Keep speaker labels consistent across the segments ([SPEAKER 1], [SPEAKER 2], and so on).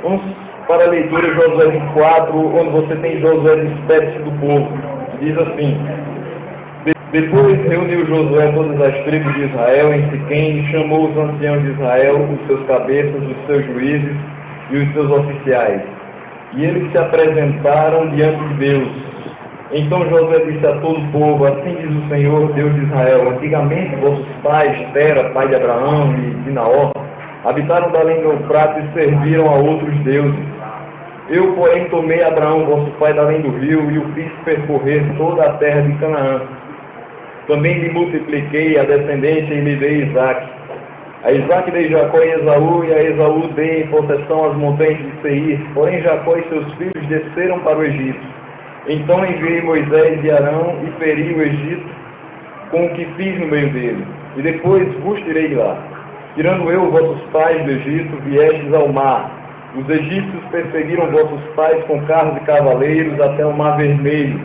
[SPEAKER 1] Vamos para a leitura de Josué 24, onde você tem Josué despede-se do povo. Diz assim: Depois reuniu Josué todas as tribos de Israel em Siquém e chamou os anciãos de Israel, os seus cabeças, os seus juízes e os seus oficiais. E eles se apresentaram diante de Deus. Então Josué disse a todo o povo: Assim diz o Senhor, Deus de Israel: Antigamente vossos pais, Tera, pai de Abraão e de Naor, habitaram da além do Eufrates e serviram a outros deuses. Eu, porém, tomei Abraão, vosso pai, da além do rio, e o fiz percorrer toda a terra de Canaã. Também lhe multipliquei a descendência e lhe dei Isaque. A Isaque dei Jacó e Esaú, e a Esaú dei em possessão as montanhas de Seir. Porém Jacó e seus filhos desceram para o Egito. Então enviei Moisés e Arão e feri o Egito com o que fiz no meio dele. E depois vos tirei de lá. Tirando eu vossos pais do Egito, viestes ao mar. Os egípcios perseguiram vossos pais com carros e cavaleiros até o mar vermelho.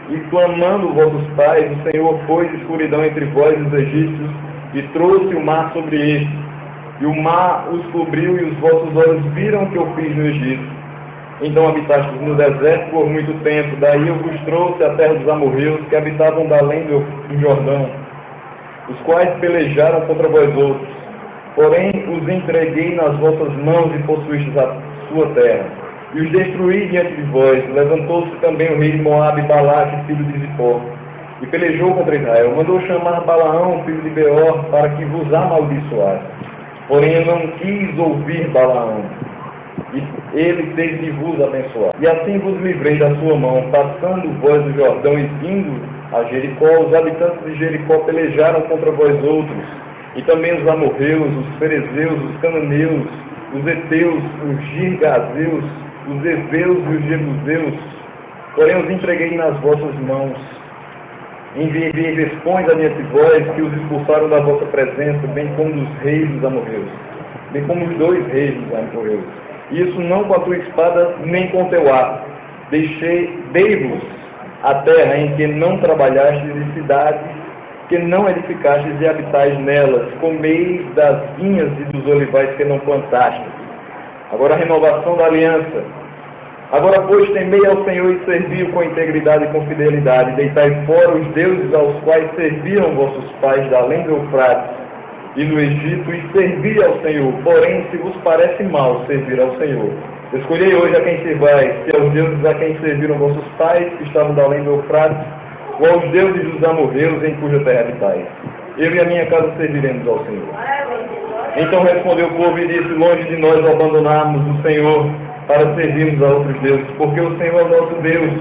[SPEAKER 1] E clamando vossos pais, o Senhor pôs escuridão entre vós e os egípcios, e trouxe o mar sobre estes. E o mar os cobriu, e os vossos olhos viram o que eu fiz no Egito. Então habitastes no deserto por muito tempo. Daí eu vos trouxe a terra dos amorreus, que habitavam da além do Jordão, os quais pelejaram contra vós outros. Porém os entreguei nas vossas mãos e possuístes a sua terra. E os destruí diante de vós. Levantou-se também o rei de Moabe, Balaque, filho de Zippor, e pelejou contra Israel. Mandou chamar Balaão, filho de Beor, para que vos amaldiçoasse. Porém eu não quis ouvir Balaão, e ele teve de vos abençoar. E assim vos livrei da sua mão, passando vós o Jordão e vindo a Jericó. Os habitantes de Jericó pelejaram contra vós outros, e também os amorreus, os ferezeus, os cananeus, os heteus, os girgazeus, os heveus e os jebuseus. Porém os entreguei nas vossas mãos. Enviei vespões adiante de vós, que os expulsaram da vossa presença, bem como dos reis dos amorreus, bem como os 2 reis dos amorreus. Isso não com a tua espada, nem com o teu arco. Dei-vos a terra em que não trabalhastes, e cidades que não edificastes e habitais nelas. Comeis das vinhas e dos olivais que não plantastes. Agora a renovação da aliança. Agora, pois, temei ao Senhor e servi-o com integridade e com fidelidade. Deitai fora os deuses aos quais serviram vossos pais da além do Eufrates e no Egito, e servi ao Senhor. Porém, se vos parece mal servir ao Senhor, escolhei hoje a quem servais, se aos deuses a quem serviram vossos pais, que estavam da além do Eufrates, ou aos deuses dos amorreus em cuja terra habitais. Eu e a minha casa serviremos ao Senhor. Então respondeu o povo e disse: Longe de nós abandonarmos o Senhor para servirmos a outros deuses, porque o Senhor é o nosso Deus.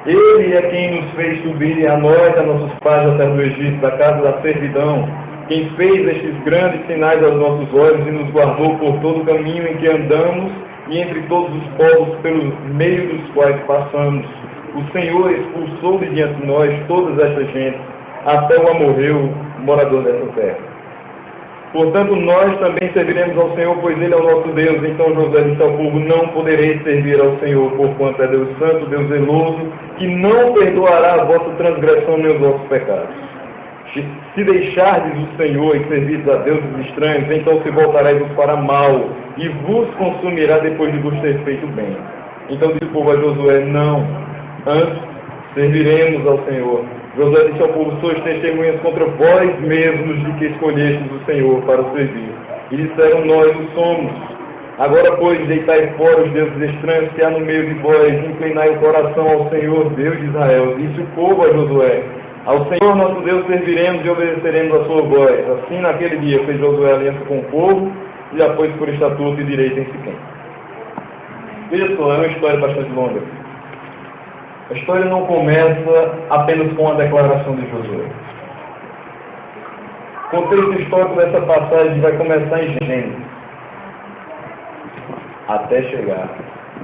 [SPEAKER 1] Ele é quem nos fez subir a nós, a nossos pais, da terra do Egito, da casa da servidão, quem fez estes grandes sinais aos nossos olhos e nos guardou por todo o caminho em que andamos e entre todos os povos pelo meio dos quais passamos. O Senhor expulsou de diante de nós todas estas gentes, até o amorreu, morador dessa terra. Portanto, nós também serviremos ao Senhor, pois Ele é o nosso Deus. Então Josué disse ao povo: Não podereis servir ao Senhor, porquanto é Deus santo, Deus zeloso, que não perdoará a vossa transgressão nem os vossos pecados. Se deixardes o Senhor e servirdes a deuses estranhos, então se voltareis para mal, e vos consumirá depois de vos ter feito bem. Então disse o povo a Josué: Não, antes serviremos ao Senhor. Josué disse ao povo: Sois testemunhas contra vós mesmos de que escolhestes o Senhor para o servir. E disseram: Nós o somos. Agora, pois, deitai fora os deuses estranhos que há no meio de vós, inclinai o coração ao Senhor, Deus de Israel. Disse o povo a Josué: Ao Senhor nosso Deus serviremos e obedeceremos a sua voz. Assim, naquele dia, fez Josué aliança com o povo e a pôs por estatuto e direito em Siquém. Veja só, é uma história bastante longa. A história não começa apenas com a declaração de Josué. O contexto histórico dessa passagem vai começar em Gênesis, até chegar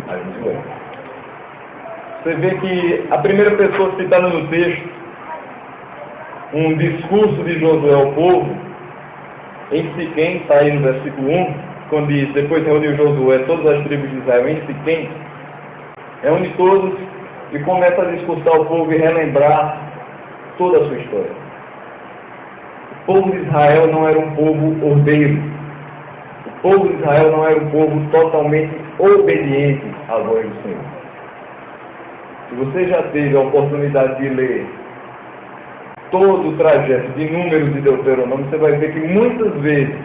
[SPEAKER 1] a Josué. Você vê que a primeira pessoa citada no texto, um discurso de Josué ao povo, em Siquém, está aí no versículo 1, quando diz: Depois reuniu Josué todas as tribos de Israel em Siquém, reúne todos e começa a discursar o povo e relembrar toda a sua história. O povo de Israel não era um povo ordeiro. O O povo de Israel não era um povo totalmente obediente à voz do Senhor. Se você já teve a oportunidade de ler todo o trajeto de Números de Deuteronômio, você vai ver que muitas vezes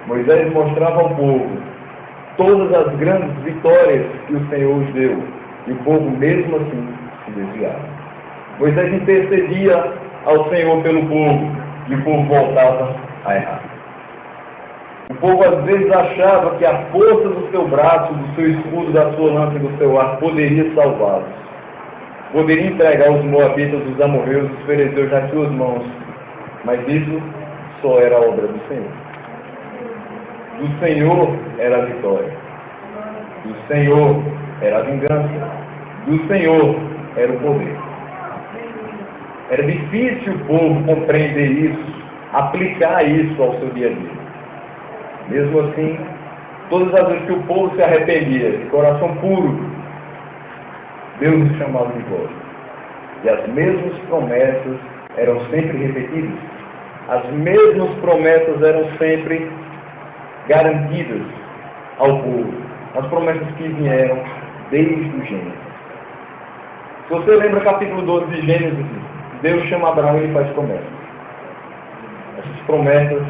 [SPEAKER 1] Moisés mostrava ao povo todas as grandes vitórias que o Senhor os deu, e o povo mesmo assim se desviava. Moisés intercedia ao Senhor pelo povo, e o povo voltava a errar. O povo às vezes achava que a força do seu braço, do seu escudo, da sua lança e do seu arco poderia salvá-los. Poderia entregar os moabitas, os amorreus, os fariseus nas suas mãos. Mas isso só era obra do Senhor. Do Senhor era a vitória. Do Senhor era a vingança. Do Senhor era o poder. Era difícil o povo compreender isso, aplicar isso ao seu dia a dia. Mesmo assim, todas as vezes que o povo se arrependia, de coração puro, Deus os chamava de volta. E as mesmas promessas eram sempre repetidas. As mesmas promessas eram sempre garantidas ao povo. As promessas que vieram desde o Gênesis. Se você lembra capítulo 12 de Gênesis, Deus chama Abraão e ele faz promessas. Essas promessas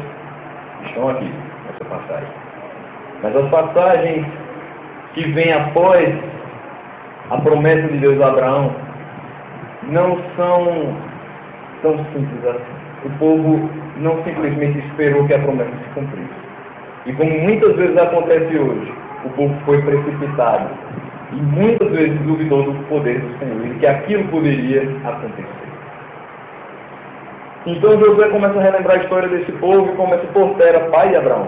[SPEAKER 1] estão aqui, nessa passagem. Mas as passagens que vêm após a promessa de Deus a Abraão não são tão simples assim. O povo não simplesmente esperou que a promessa se cumprisse. E como muitas vezes acontece hoje, o povo foi precipitado e muitas vezes duvidou do poder do Senhor e que aquilo poderia acontecer. Então Josué começa a relembrar a história desse povo e começa por Tera, pai de Abraão.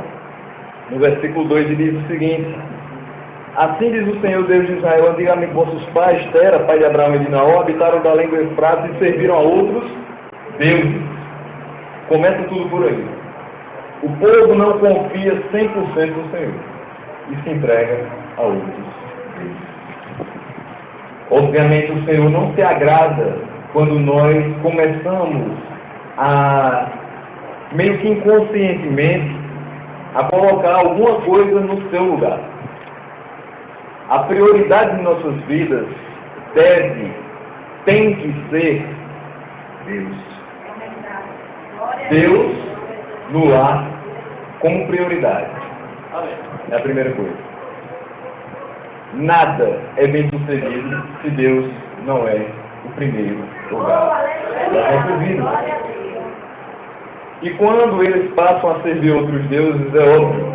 [SPEAKER 1] No versículo 2 ele diz o seguinte: assim diz o Senhor Deus de Israel, antigamente vossos pais, Tera, pai de Abraão e de Naó, habitaram da além do Eufrates e serviram a outros deuses. Começa tudo por aí. O povo não confia 100% no Senhor e se entrega a outros deuses. Obviamente o Senhor não se agrada quando nós começamos a, meio que inconscientemente, a colocar alguma coisa no seu lugar. A prioridade de nossas vidas tem que ser Deus. Deus no lar como prioridade. É a primeira coisa. Nada é bem sucedido se Deus não é o primeiro lugar da nossa vida. E quando eles passam a servir outros deuses, é óbvio,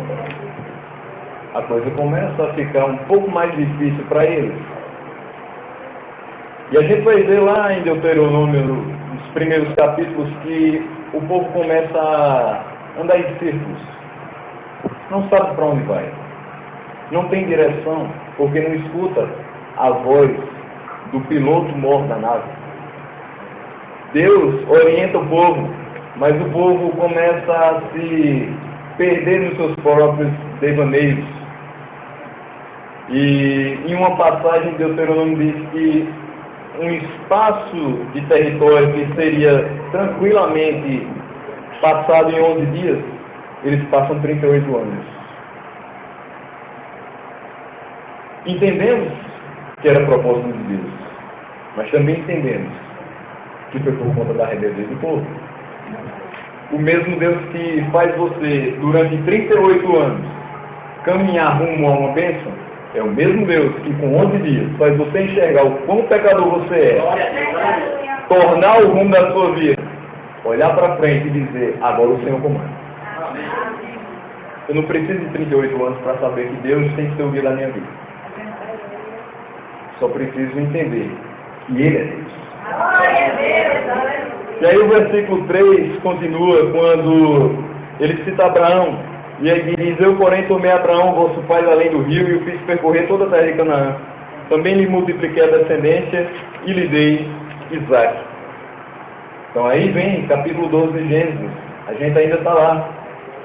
[SPEAKER 1] a coisa começa a ficar um pouco mais difícil para eles. E a gente vai ver lá em Deuteronômio, nos primeiros capítulos, que o povo começa a andar em círculos. Não sabe para onde vai. Não tem direção, porque não escuta a voz do piloto mor da nave. Deus orienta o povo, mas o povo começa a se perder nos seus próprios devaneios. E em uma passagem de Deuteronômio diz que um espaço de território que seria tranquilamente passado em 11 dias, eles passam 38 anos. Entendemos que era propósito de Deus, mas também entendemos que foi por conta da rebeldia do povo. O mesmo Deus que faz você, durante 38 anos, caminhar rumo a uma bênção, é o mesmo Deus que com 11 dias faz você enxergar o quão pecador você é, tornar o rumo da sua vida, olhar para frente e dizer, agora o Senhor comanda. Eu não preciso de 38 anos para saber que Deus tem que ser o guia da minha vida. Só preciso entender que Ele é Deus. E aí o versículo 3 continua quando ele cita Abraão. E aí diz, eu porém tomei Abraão, vosso pai, além do rio, e o fiz percorrer toda a terra de Canaã. Também lhe multipliquei a descendência e lhe dei Isaac. Então aí vem capítulo 12 de Gênesis. A gente ainda está lá.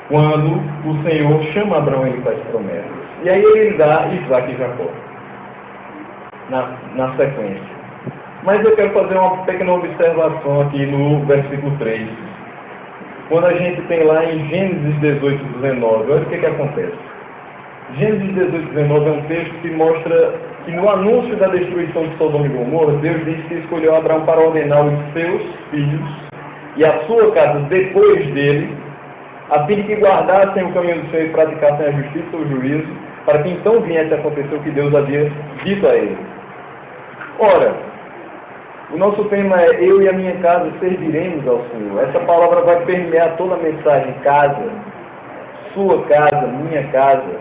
[SPEAKER 1] Quando o Senhor chama Abraão, ele faz promessas. E aí ele dá Isaac e Jacó. Na sequência. Mas eu quero fazer uma pequena observação aqui no versículo 3. quando a gente tem lá em Gênesis 18, 19, olha o que acontece. Gênesis 18, 19 é um texto que mostra que no anúncio da destruição de Sodoma e Gomorra, Deus disse que escolheu Abraão para ordenar os seus filhos e a sua casa depois dele, a fim de que guardassem o caminho do Senhor e praticassem a justiça ou o juízo, para que então viesse a acontecer o que Deus havia dito a ele. Ora, o nosso tema é eu e a minha casa serviremos ao Senhor. Essa palavra vai permear toda a mensagem: casa, sua casa, minha casa,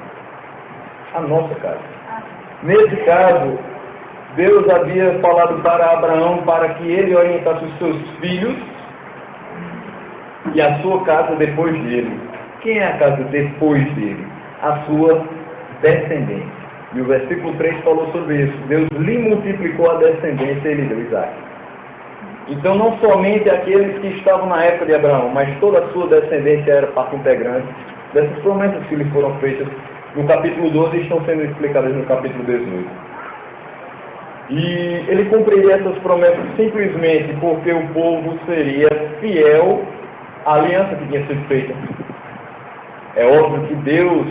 [SPEAKER 1] a nossa casa. Nesse caso, Deus havia falado para Abraão para que ele orientasse os seus filhos e a sua casa depois dele. Quem é a casa depois dele? A sua descendência. E o versículo 3 falou sobre isso. Deus lhe multiplicou a descendência e ele deu Isaac. Então não somente aqueles que estavam na época de Abraão, mas toda a sua descendência era parte integrante dessas promessas que lhe foram feitas no capítulo 12 e estão sendo explicadas no capítulo 18. E ele cumpriria essas promessas simplesmente porque o povo seria fiel à aliança que tinha sido feita. É óbvio que Deus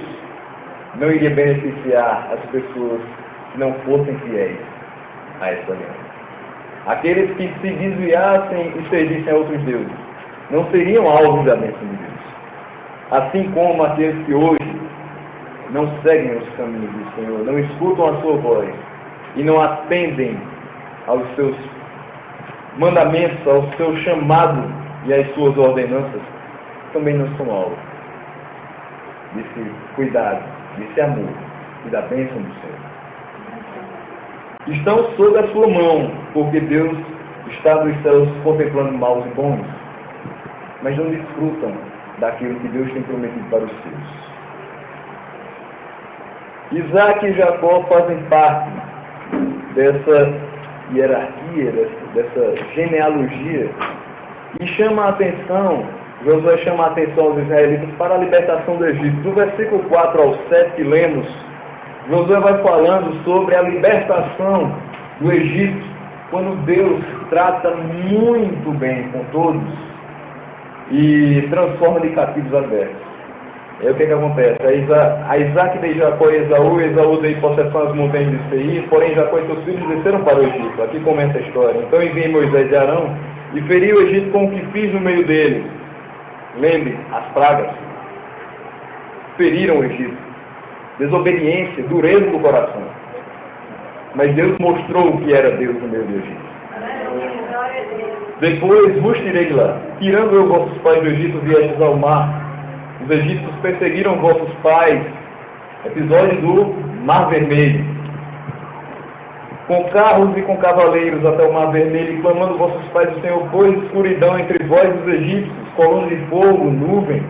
[SPEAKER 1] não iria beneficiar as pessoas que não fossem fiéis a essa aliança. Aqueles que se desviassem e servissem a outros deuses não seriam alvos da bênção de Deus. Assim como aqueles que hoje não seguem os caminhos do Senhor, não escutam a sua voz e não atendem aos seus mandamentos, ao seu chamado e às suas ordenanças, também não são alvos desse cuidado, desse amor e da bênção do Senhor. Estão sob a sua mão, porque Deus está dos céus contemplando maus e bons, mas não desfrutam daquilo que Deus tem prometido para os seus. Isaac e Jacó fazem parte dessa hierarquia, dessa genealogia, e chama a atenção, Josué chama a atenção aos israelitas para a libertação do Egito. Do versículo 4 ao 7 que lemos, Josué vai falando sobre a libertação do Egito, quando Deus trata muito bem com todos e transforma de cativos adversos. Aí o que acontece? A Isaac deu Jacó e Esaú deu possessão às montanhas de Seir, porém Jacó e seus filhos desceram para o Egito. Aqui começa a história. Então enviei Moisés e Arão e feri o Egito com o que fiz no meio deles. Lembre, as pragas feriram o Egito. Desobediência, dureza do coração. Mas Deus mostrou o que era Deus no meio do Egito. Depois vos tirei de lá. Tirando eu vossos pais do Egito, viestes ao mar. Os egípcios perseguiram vossos pais. Episódio do Mar Vermelho. Com carros e com cavaleiros até o Mar Vermelho, e clamando vossos pais do Senhor, pôs escuridão entre vós e os egípcios, coluna de fogo, nuvem.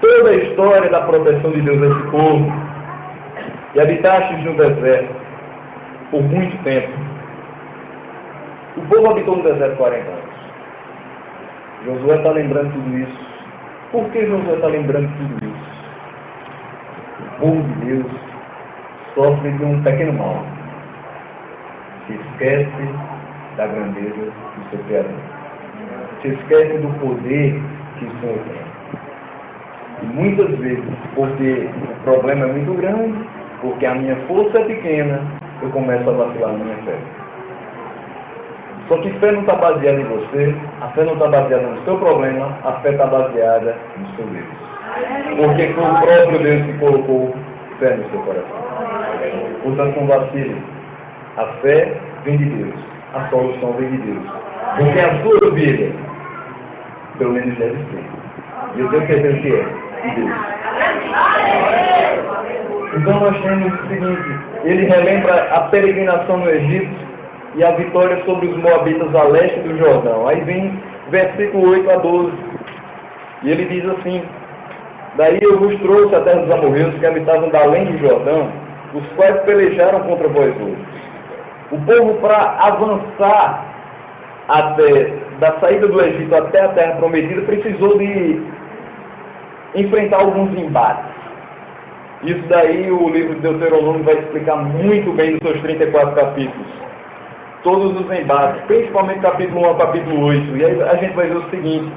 [SPEAKER 1] Toda a história da proteção de Deus a esse povo. E habitastes no deserto por muito tempo. O povo habitou no deserto 40 anos. Josué está lembrando tudo isso. Por que Josué está lembrando tudo isso? O povo de Deus sofre de um pequeno mal. Se esquece da grandeza do seu Criador. Se esquece do poder que o Senhor tem. E muitas vezes, porque o problema é muito grande, porque a minha força é pequena, eu começo a vacilar na minha fé. Só que fé não está baseada em você, a fé não está baseada no seu problema, a fé está baseada no seu Deus. Porque foi o próprio Deus que colocou fé no seu coração. Portanto, não vacile. A fé vem de Deus, a solução vem de Deus. Porque a sua vida, pelo menos deve ser. E eu tenho certeza que é de Deus. Então nós temos o seguinte, ele relembra a peregrinação no Egito e a vitória sobre os moabitas a leste do Jordão. Aí vem versículo 8 a 12. E ele diz assim: daí eu vos trouxe a terra dos amorreus que habitavam da além do Jordão, os quais pelejaram contra vós outros. O povo, para avançar da saída do Egito até a terra prometida, precisou de enfrentar alguns embates. Isso daí o livro de Deuteronômio vai explicar muito bem nos seus 34 capítulos. Todos os embates, principalmente capítulo 1 ao capítulo 8. E aí a gente vai ver o seguinte: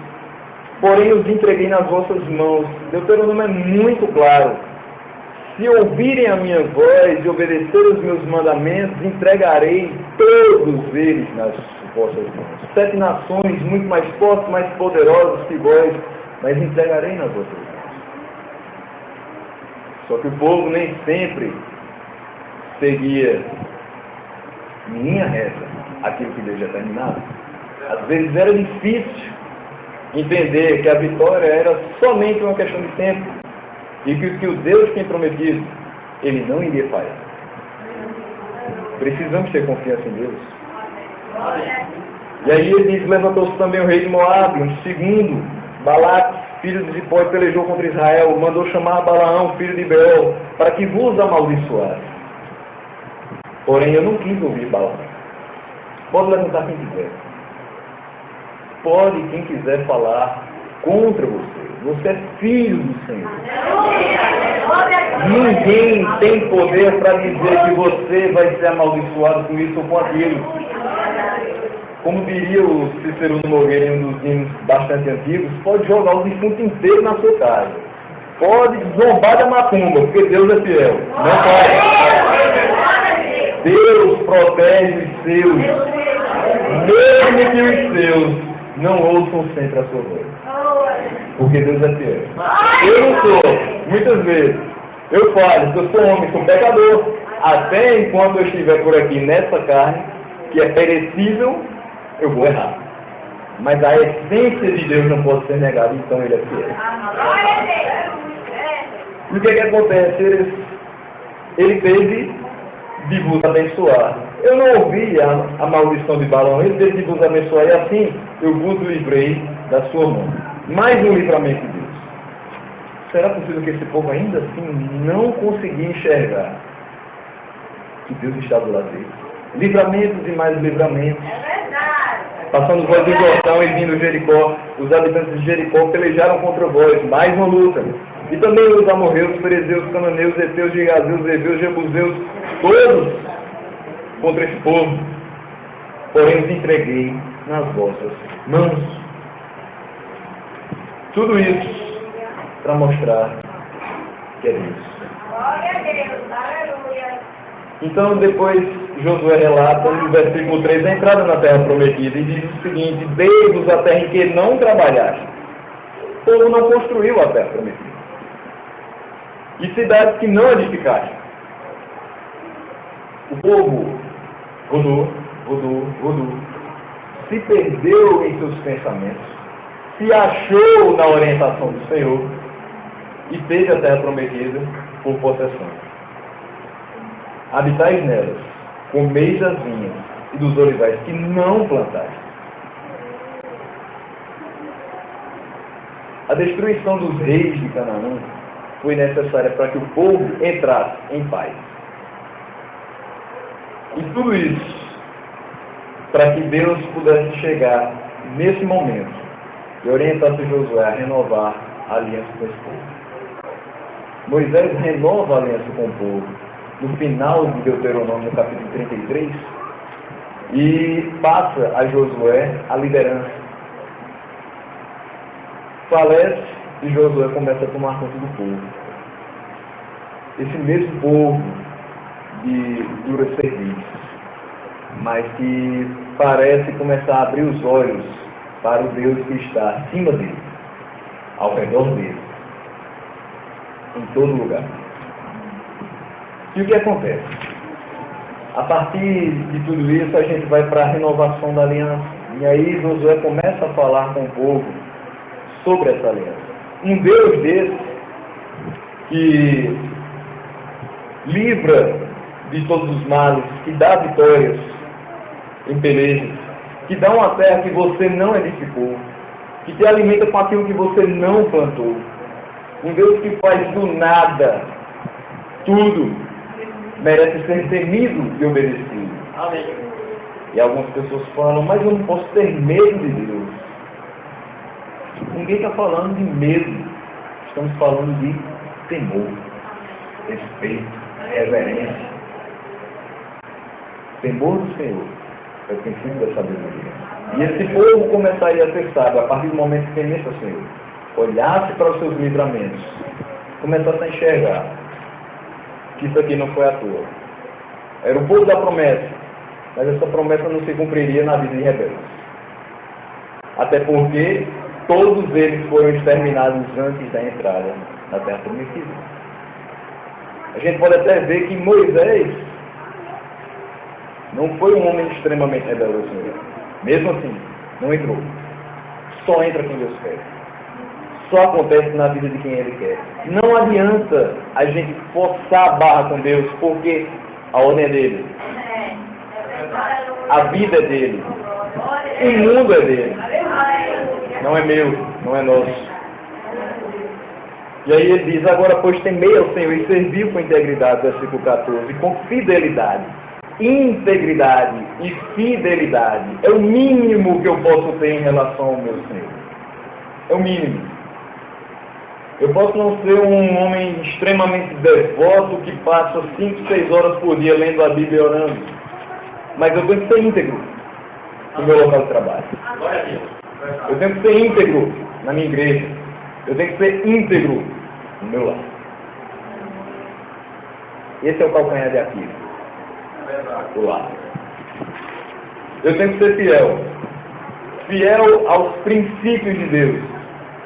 [SPEAKER 1] porém os entreguei nas vossas mãos. Deuteronômio é muito claro. Se ouvirem a minha voz e obedecerem os meus mandamentos, entregarei todos eles nas vossas mãos. 7 nações muito mais fortes, mais poderosas que vós, mas entregarei nas vossas mãos. Só que o povo nem sempre seguia em linha reta aquilo que Deus já terminava. Às vezes era difícil entender que a vitória era somente uma questão de tempo e que o Deus tem prometido, Ele não iria falhar. Precisamos ter confiança em Deus. E aí ele diz, levantou-se também o rei de Moabe, um segundo, Balaque, filho de Zippor, pelejou contra Israel, mandou chamar Balaão, filho de Beor, para que vos amaldiçoasse. Porém eu não quis ouvir Balaão. Pode levantar quem quiser. Pode quem quiser falar contra você. Você é filho do Senhor. Ninguém tem poder para dizer que você vai ser amaldiçoado com isso ou com aquilo. Como diria o Cícero Nogueira em um dos hinos bastante antigos, pode jogar o defunto inteiro na sua casa. Pode zombar da macumba, porque Deus é fiel. Não pode. Deus protege os seus, mesmo que os seus não ouçam sempre a sua voz. Porque Deus é fiel. Eu não sou, muitas vezes, eu falho, eu sou homem, sou pecador. Até enquanto eu estiver por aqui nessa carne, que é perecível, eu vou errar. Mas a essência de Deus não pode ser negada, então Ele é fiel. E o que acontece? Ele teve de vos abençoar. Eu não ouvi a maldição de Balaão, ele teve de vos abençoar, e assim eu vos livrei da sua mão. Mais um livramento de Deus. Será possível que esse povo ainda assim não conseguia enxergar que Deus está do lado dele? Livramentos e mais livramentos. É verdade. Passando vós do Jordão e vindo Jericó, os habitantes de Jericó pelejaram contra vós, mais uma luta. E também os amorreus, ferezeus, cananeus, heteus, gigazeus, heveus, jebuseus, todos contra esse povo. Porém os entreguei nas vossas mãos. Tudo isso para mostrar que é Deus. Glória a Deus, aleluia. Então depois Josué relata no versículo 3 a entrada na terra prometida e diz o seguinte: dei-vos a terra em que não trabalhaste. O povo não construiu a terra prometida. E cidades que não edificaste. O povo rodou, se perdeu em seus pensamentos, se achou na orientação do Senhor e teve a terra prometida por possessão. Habitais nelas, comeis das vinhas e dos olivais que não plantaste. A destruição dos reis de Canaã foi necessária para que o povo entrasse em paz. E tudo isso para que Deus pudesse chegar nesse momento e orientasse Josué a renovar a aliança com esse povo. Moisés renova a aliança com o povo no final de Deuteronômio, no capítulo 33, e passa a Josué a liderança. Falece e Josué começa a tomar conta do povo. Esse mesmo povo de dura serviço, mas que parece começar a abrir os olhos para o Deus que está acima dele, ao redor dele, em todo lugar. E o que acontece? A partir de tudo isso, a gente vai para a renovação da aliança. E aí Josué começa a falar com o povo sobre essa aliança. Um Deus desse que livra de todos os males, que dá vitórias em pelejas, que dá uma terra que você não edificou, que te alimenta com aquilo que você não plantou. Um Deus que faz do nada tudo, merece ser temido e obedecido. Amém. E algumas pessoas falam, mas eu não posso ter medo de Deus. Ninguém está falando de medo, estamos falando de temor, respeito, reverência. Temor do Senhor é o princípio da sabedoria. E esse povo começaria a ser sábio a partir do momento que temesse ao Senhor, olhasse para os seus livramentos, começasse a enxergar que isso aqui não foi à toa. Era o povo da promessa, mas essa promessa não se cumpriria na vida de rebeldes. Até porque todos eles foram exterminados antes da entrada na terra prometida. A gente pode até ver que Moisés não foi um homem extremamente rebelde ao Senhor. Mesmo assim, não entrou. Só entra quem Deus quer. Só acontece na vida de quem Ele quer. Não adianta a gente forçar a barra com Deus, porque a ordem é dele. A vida é dele. O mundo é dele. Não é meu, não é nosso. E aí ele diz, agora pois temei ao Senhor e serviu com integridade, versículo 14, com fidelidade. Integridade e fidelidade é o mínimo que eu posso ter em relação ao meu Senhor. É o mínimo. Eu posso não ser um homem extremamente devoto que passa 5, 6 horas por dia lendo a Bíblia e orando. Mas eu tenho que ser íntegro no meu local de trabalho. Eu tenho que ser íntegro na minha igreja. Eu tenho que ser íntegro no meu lar. Esse é o calcanhar de Aquiles. O lar. Eu tenho que ser fiel. Fiel aos princípios de Deus.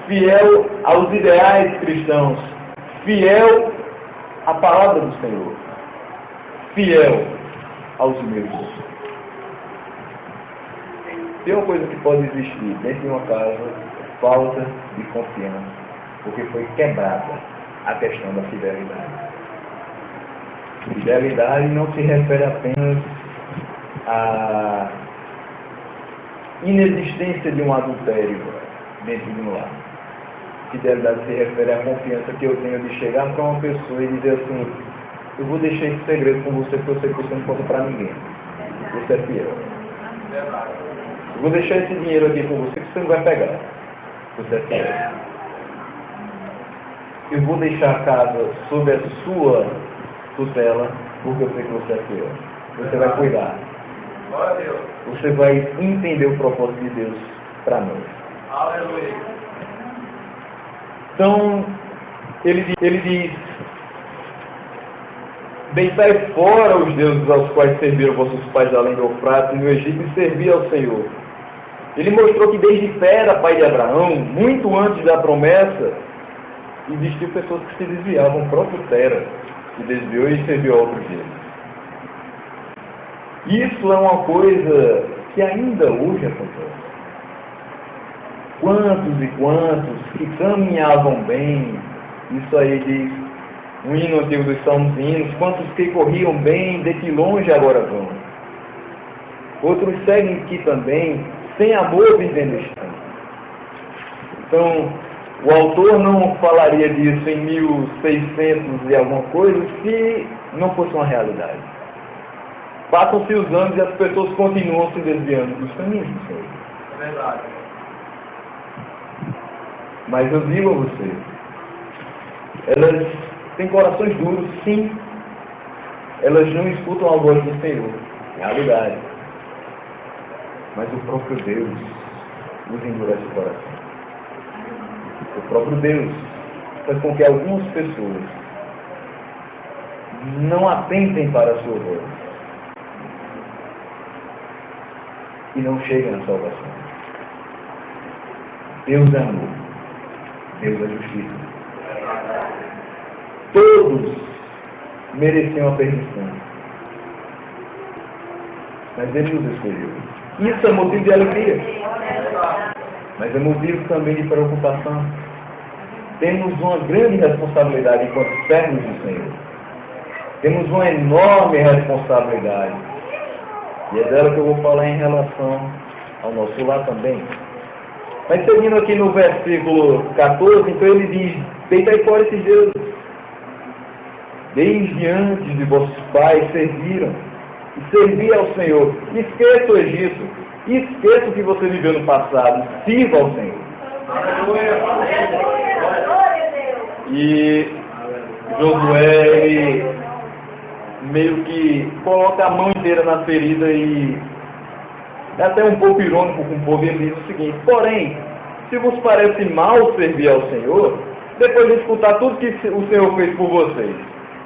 [SPEAKER 1] Fiel aos ideais cristãos. Fiel à palavra do Senhor. Fiel aos meus. Tem uma coisa que pode existir dentro de uma casa, falta de confiança, porque foi quebrada a questão da fidelidade. Fidelidade não se refere apenas à inexistência de um adultério dentro de um lar. Fidelidade se refere à confiança que eu tenho de chegar para uma pessoa e dizer assim, eu vou deixar esse segredo com você, porque eu sei que você não conta para ninguém. Você é fiel. Eu vou deixar esse dinheiro aqui com você, que você não vai pegar. Você é fiel. Eu vou deixar a casa sob a sua tutela, porque eu sei que você é fiel. Você vai cuidar. Você vai entender o propósito de Deus para nós. Aleluia. Então, ele diz, deitai fora os deuses aos quais serviram vossos pais além do Eufrates e no Egito e servi ao Senhor. Ele mostrou que desde Tera, pai de Abraão, muito antes da promessa, existiam pessoas que se desviavam. O próprio Tera se desviou e serviu a outros deuses. Isso é uma coisa que ainda hoje acontece. Quantos e quantos que caminhavam bem, isso aí diz um hino antigo dos Salmos e Hinos, quantos que corriam bem, de que longe agora vão. Outros seguem aqui também, sem amor vivendo estranho. Então, o autor não falaria disso em 1600 e alguma coisa se não fosse uma realidade. Passam-se os anos e as pessoas continuam se desviando dos caminhos do Senhor. É verdade. Mas eu digo a você, elas têm corações duros, sim. Elas não escutam a voz do Senhor. Realidade. Mas o próprio Deus os endurece o coração. O próprio Deus faz com que algumas pessoas não atentem para a sua voz e não cheguem à salvação. Deus é amor. Deus é justiça. Todos mereciam a perdição. Mas Ele nos escolheu. Isso é motivo de alegria. Mas é motivo também de preocupação. Temos uma grande responsabilidade enquanto servos do Senhor. Temos uma enorme responsabilidade. E é dela que eu vou falar em relação ao nosso lar também. Mas seguindo aqui no versículo 14, então ele diz, deitai fora esses deuses. Desde antes de vossos pais serviram e servi ao Senhor. Esqueça o Egito. Esqueça o que você viveu no passado. Sirva ao Senhor. E Josué, ele meio que coloca a mão inteira na ferida e É até um pouco irônico com o povo, e ele diz o seguinte: porém, se vos parece mal servir ao Senhor, depois de escutar tudo que o Senhor fez por vocês,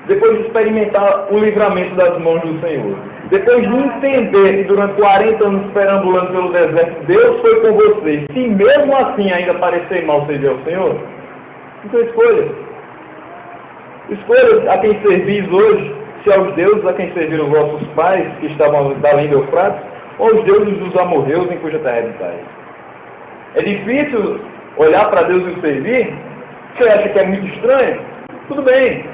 [SPEAKER 1] depois de experimentar o livramento das mãos do Senhor, depois de entender que durante 40 anos perambulando pelo deserto, Deus foi com vocês, se mesmo assim ainda parecer mal servir ao Senhor, então escolha. Escolha a quem servis hoje, se aos deuses a quem serviram vossos pais, que estavam além do Eufrates, ou aos deuses dos amorreus em cuja terra habitais. É difícil olhar para Deus e servir? Você acha que é muito estranho? Tudo bem.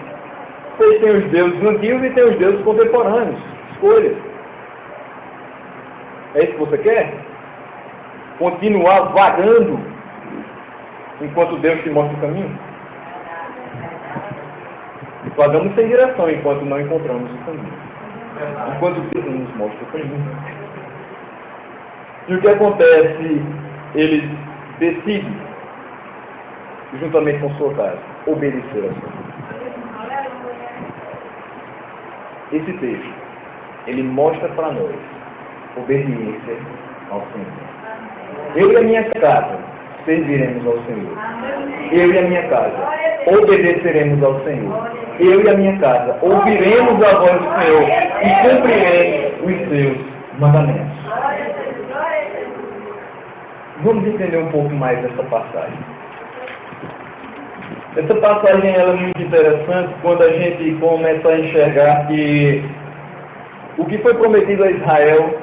[SPEAKER 1] Vocês têm os deuses antigos e têm os deuses contemporâneos. Escolha. É isso que você quer? Continuar vagando enquanto Deus te mostra o caminho? Vagamos sem direção enquanto não encontramos o caminho. Enquanto Deus não nos mostra o caminho. E o que acontece? Eles decidem, juntamente com sua casa, obedecer a Deus. Esse texto, ele mostra para nós obediência ao Senhor. Eu e a minha casa serviremos ao Senhor. Eu e a minha casa obedeceremos ao Senhor. Eu e a minha casa ouviremos a voz do Senhor e cumpriremos os seus mandamentos. Vamos entender um pouco mais dessa passagem. Essa passagem ela é muito interessante quando a gente começa a enxergar que o que foi prometido a Israel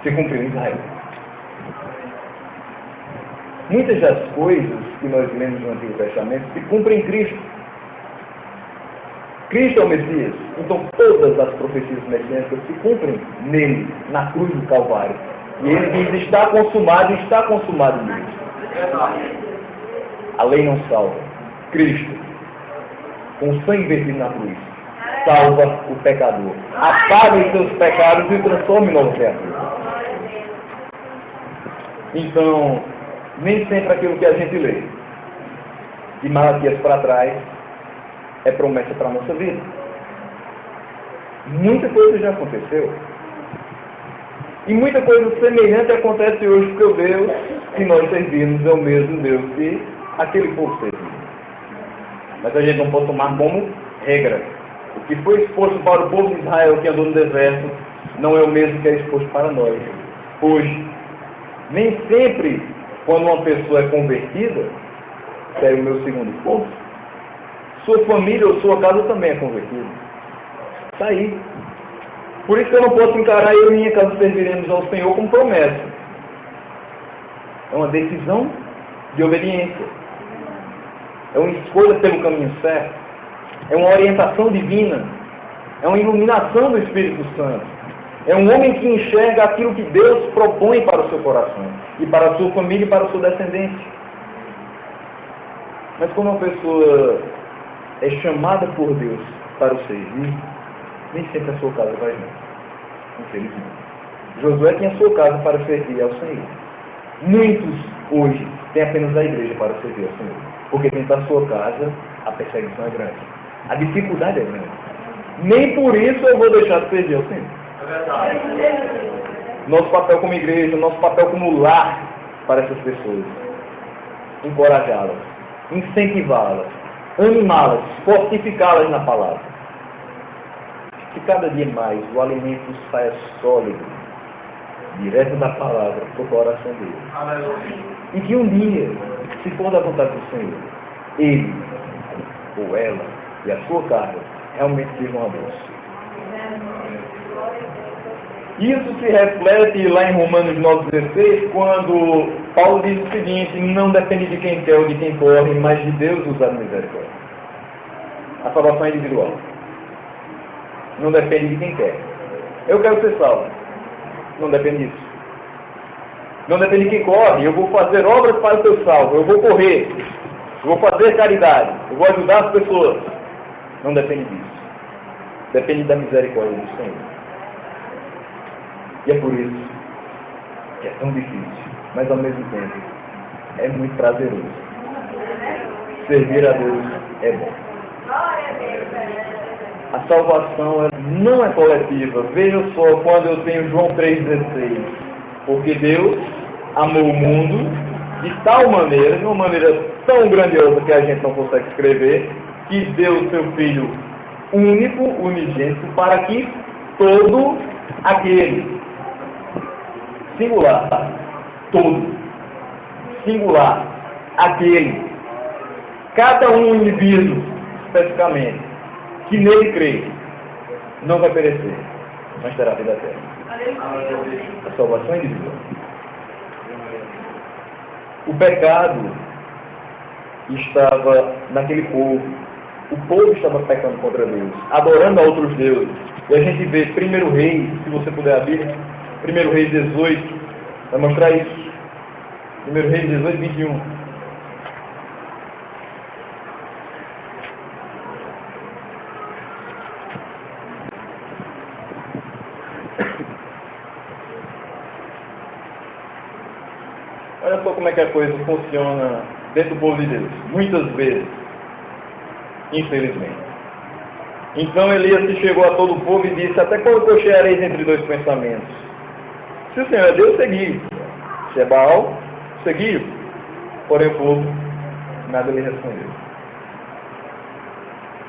[SPEAKER 1] se cumpriu em Israel. Muitas das coisas que nós lemos no Antigo Testamento se cumprem em Cristo. Cristo é o Messias. Então todas as profecias messiânicas se cumprem nele, na cruz do Calvário. E ele diz: está consumado, e está consumado nele. A lei não salva. Cristo, com o sangue vertido na cruz, salva o pecador. Apaga os seus pecados e o transforma em nova criatura. Então, nem sempre aquilo que a gente lê de Malaquias para trás é promessa para a nossa vida. Muita coisa já aconteceu. E muita coisa semelhante acontece hoje, porque o Deus que nós servimos é o mesmo Deus que aquele povo serviu. Mas a gente não pode tomar como regra. O que foi exposto para o povo de Israel que andou no deserto não é o mesmo que é exposto para nós. Hoje, nem sempre quando uma pessoa é convertida, que é o meu segundo ponto, sua família ou sua casa também é convertida. Está aí. Por isso que eu não posso encarar eu e minha casa serviremos ao Senhor como promessa. É uma decisão de obediência. É uma escolha pelo caminho certo. É uma orientação divina. É uma iluminação do Espírito Santo. É um homem que enxerga aquilo que Deus propõe para o seu coração. E para a sua família e para a sua descendência. Mas quando uma pessoa é chamada por Deus para o servir, nem sempre a sua casa vai não. Infelizmente. Josué tinha a sua casa para servir ao Senhor. Muitos hoje têm apenas a igreja para servir ao Senhor. Porque dentro da sua casa a perseguição é grande. A dificuldade é grande. Nem por isso eu vou deixar de servir ao Senhor. É verdade. Nosso papel como igreja, nosso papel como lar para essas pessoas. Encorajá-las, incentivá-las, animá-las, fortificá-las na palavra. Que cada dia mais o alimento saia sólido, direto da palavra, para o coração dele. E que um dia, se for da vontade do Senhor, ele, ou ela, e a sua casa, realmente sejam uma bênção. Isso se reflete lá em Romanos 9,16, quando Paulo diz o seguinte: não depende de quem quer ou de quem corre, mas de Deus usar misericórdia. A salvação é individual. Não depende de quem quer. Eu quero ser salvo. Não depende disso. Não depende de quem corre. Eu vou fazer obras para ser salvo. Eu vou correr. Eu vou fazer caridade. Eu vou ajudar as pessoas. Não depende disso. Depende da misericórdia do Senhor. E é por isso que é tão difícil, mas ao mesmo tempo é muito prazeroso. Servir a Deus é bom. A salvação não é coletiva. Veja só quando eu tenho João 3,16. Porque Deus amou o mundo de tal maneira, de uma maneira tão grandiosa que a gente não consegue escrever, que deu o seu Filho único, unigênito, para que todo aquele, singular, todo, singular, aquele, cada um indivíduo, especificamente, que nele crê, não vai perecer, mas terá vida eterna. A salvação é individual. O pecado estava naquele povo. O povo estava pecando contra Deus, adorando a outros deuses. E a gente vê 1 Reis, se você puder abrir, 1 Reis 18, vai mostrar isso. 1 Reis 18, 21. Olha só como é que a coisa funciona dentro do povo de Deus. Muitas vezes, infelizmente. Então Elias se chegou a todo o povo e disse: até quando cocheareis entre dois pensamentos? Se o Senhor é Deus, segui. Se é Baal, segui. Porém o povo nada lhe respondeu.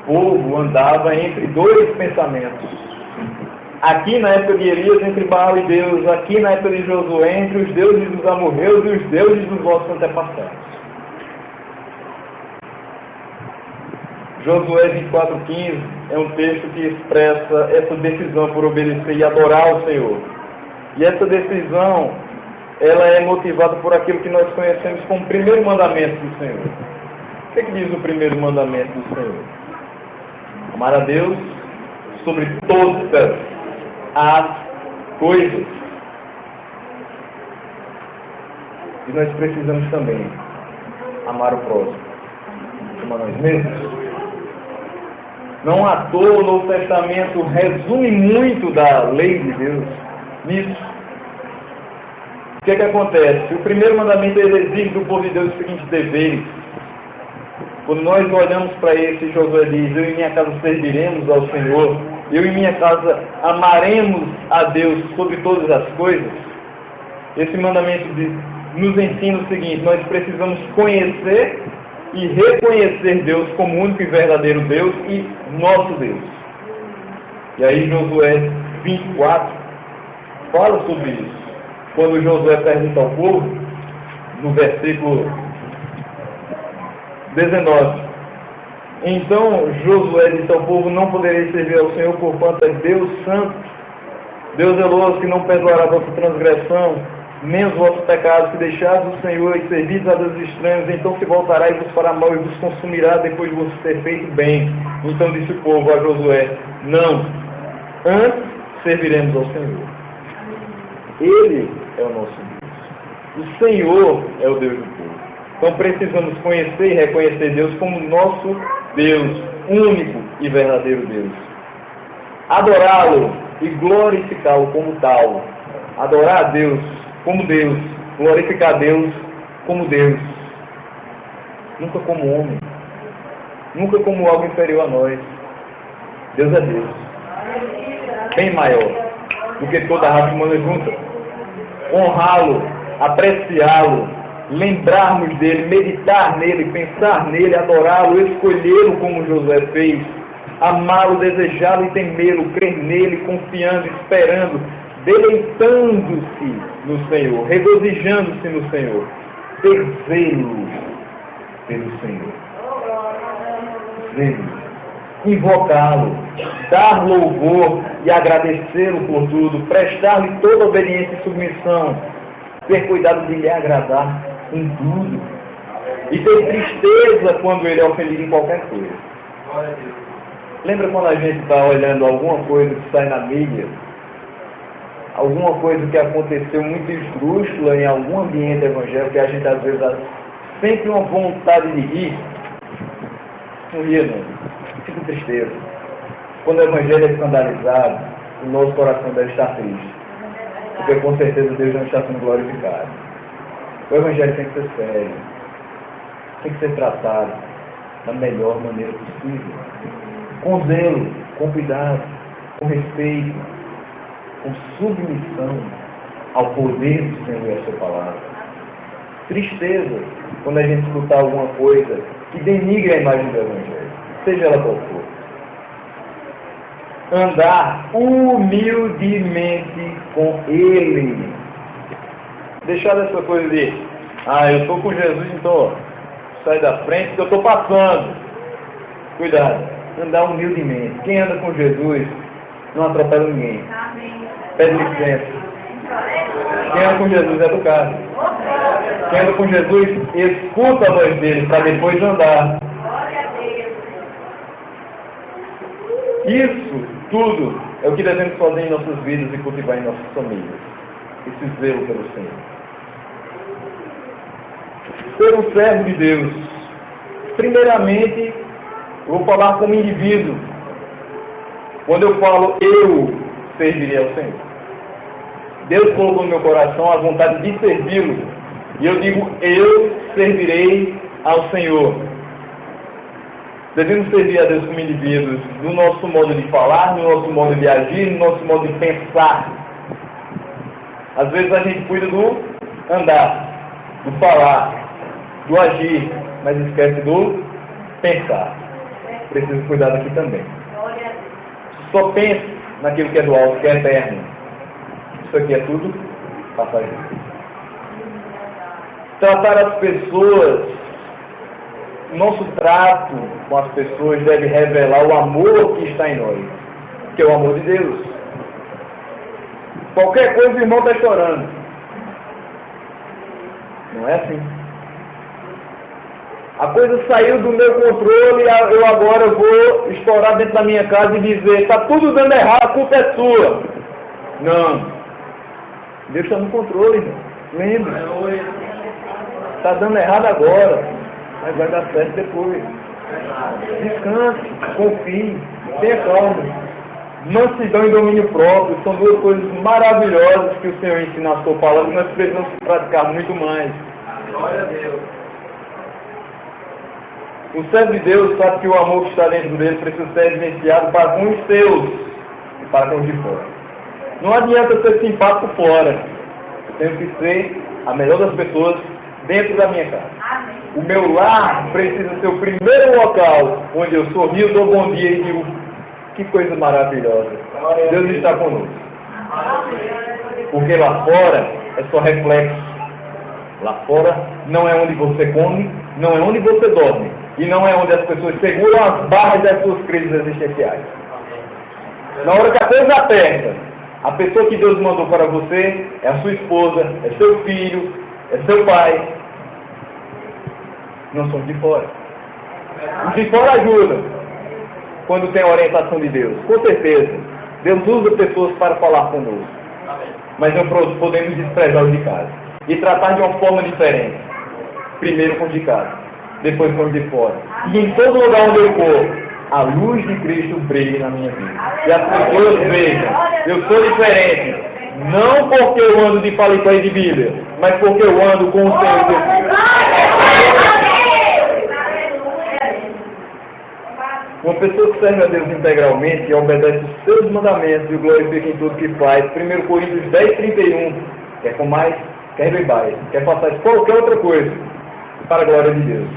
[SPEAKER 1] O povo andava entre dois pensamentos. Aqui na época de Elias, entre Baal e Deus. Aqui na época de Josué, entre os deuses dos amorreus e os deuses dos vossos antepassados. Josué 24:15 é um texto que expressa essa decisão por obedecer e adorar o Senhor. E essa decisão, ela é motivada por aquilo que nós conhecemos como o primeiro mandamento do Senhor. O que diz o primeiro mandamento do Senhor? Amar a Deus sobre todas as coisas. E nós precisamos também amar o próximo, como a nós mesmos. Não à toa o Novo Testamento resume muito da lei de Deus nisso. O que acontece? O primeiro mandamento exige do povo de Deus os seguintes deveres. Quando nós olhamos para esse, Josué diz: eu e minha casa serviremos ao Senhor, eu e minha casa amaremos a Deus sobre todas as coisas. Esse mandamento nos ensina o seguinte: nós precisamos conhecer e reconhecer Deus como único e verdadeiro Deus e nosso Deus. E aí Josué 24 fala sobre isso. Quando Josué pergunta ao povo, no versículo 19: então Josué disse ao povo: não podereis servir ao Senhor, porquanto é Deus santo, Deus zeloso, que não perdoará a vossa transgressão, nem os vossos pecados, que deixares o Senhor e servis a deuses estranhos, então se voltará e vos fará mal e vos consumirá depois de vos ter feito bem. Então disse o povo a Josué: não, antes serviremos ao Senhor. Ele é o nosso Deus. O Senhor é o Deus do povo. Então precisamos conhecer e reconhecer Deus como nosso Deus, único e verdadeiro Deus. Adorá-lo e glorificá-lo como tal. Adorar a Deus como Deus, glorificar a Deus como Deus. Nunca como homem, nunca como algo inferior a nós. Deus é Deus, bem maior do que toda a raça humana junta. Honrá-lo, apreciá-lo, lembrarmos dele, meditar nele, pensar nele, adorá-lo, escolhê-lo como Josué fez, amá-lo, desejá-lo e temê-lo, crer nele, confiando, esperando, deleitando-se no Senhor, regozijando-se no Senhor, ter zelo pelo Senhor, zelo, invocá-lo, dar louvor e agradecê-lo por tudo, prestar-lhe toda obediência e submissão, ter cuidado de lhe agradar em tudo, e ter tristeza quando ele é ofendido em qualquer coisa. Lembra quando a gente está olhando alguma coisa que sai na mídia, alguma coisa que aconteceu muito esdrúxula em algum ambiente evangélico, que a gente às vezes sente uma vontade de rir? Não ria não, fica com tristeza. Quando o evangelho é escandalizado, o nosso coração deve estar triste, porque com certeza Deus não está sendo glorificado. O evangelho tem que ser sério, tem que ser tratado da melhor maneira possível. com zelo, com cuidado, com respeito, com submissão ao poder do Senhor e à sua palavra. Tristeza quando a gente escutar alguma coisa que denigre a imagem do Evangelho, seja ela qual for. Andar humildemente com Ele. Deixar dessa coisa de, eu estou com Jesus, então sai da frente que eu estou passando. Cuidado, andar humildemente. Quem anda com Jesus não atropela ninguém. Pede licença. Quem anda com Jesus é educado. Quem anda com Jesus escuta a voz dele para depois andar. Isso tudo é o que devemos fazer em nossas vidas e cultivar em nossas famílias. Esse zelo pelo Senhor. Ser um servo de Deus. Primeiramente, eu vou falar como indivíduo. Quando eu falo eu servirei ao Senhor. Deus colocou no meu coração a vontade de servi-lo. E eu digo, eu servirei ao Senhor. Devemos servir a Deus como indivíduos, no nosso modo de falar, no nosso modo de agir, no nosso modo de pensar. Às vezes a gente cuida do andar, do falar, do agir, mas esquece do pensar. Preciso cuidar daqui também. Só pense naquilo que é do alto, que é eterno. Isso aqui é tudo passageiro. Tratar as pessoas, nosso trato com as pessoas deve revelar o amor que está em nós, que é o amor de Deus. Qualquer coisa o irmão está chorando. Não é assim. A coisa saiu do meu controle e eu agora vou estourar dentro da minha casa e dizer, está tudo dando errado, a culpa é sua. Não. Deus está no controle, irmão. Lembre. Está dando errado agora, mas vai dar certo depois. Descanse, confie, tenha calma. Mansidão e domínio próprio são duas coisas maravilhosas que o Senhor ensina na sua palavra e nós precisamos praticar muito mais. Glória a Deus. O servo de Deus sabe que o amor que está dentro dele precisa ser evidenciado para com os seus e para com os de fora. Não adianta ser simpático fora. Eu tenho que ser a melhor das pessoas dentro da minha casa. Amém. O meu lar precisa ser o primeiro local onde eu sorrio, dou bom dia e digo, que coisa maravilhosa. Deus está conosco. Porque lá fora é só reflexo. Lá fora não é onde você come, não é onde você dorme. E não é onde as pessoas seguram as barras das suas crises existenciais. Na hora que a coisa aperta, a pessoa que Deus mandou para você é a sua esposa, é seu filho, é seu pai. Não são de fora. Os de fora ajudam quando tem a orientação de Deus. Com certeza. Deus usa pessoas para falar conosco. Mas não podemos desprezar os de casa. E tratar de uma forma diferente. Primeiro com os de casa. Depois com os de fora. E em todo lugar onde eu for, a luz de Cristo brilha na minha vida. E as pessoas vejam, eu sou diferente. Não porque eu ando de paletó e de Bíblia, mas porque eu ando com o Senhor Jesus. Uma pessoa que serve a Deus integralmente e obedece os seus mandamentos e o glorifica em tudo que faz. 1 Coríntios 10:31. Quer comais, quer bebais, quer façais qualquer outra coisa para a glória de Deus.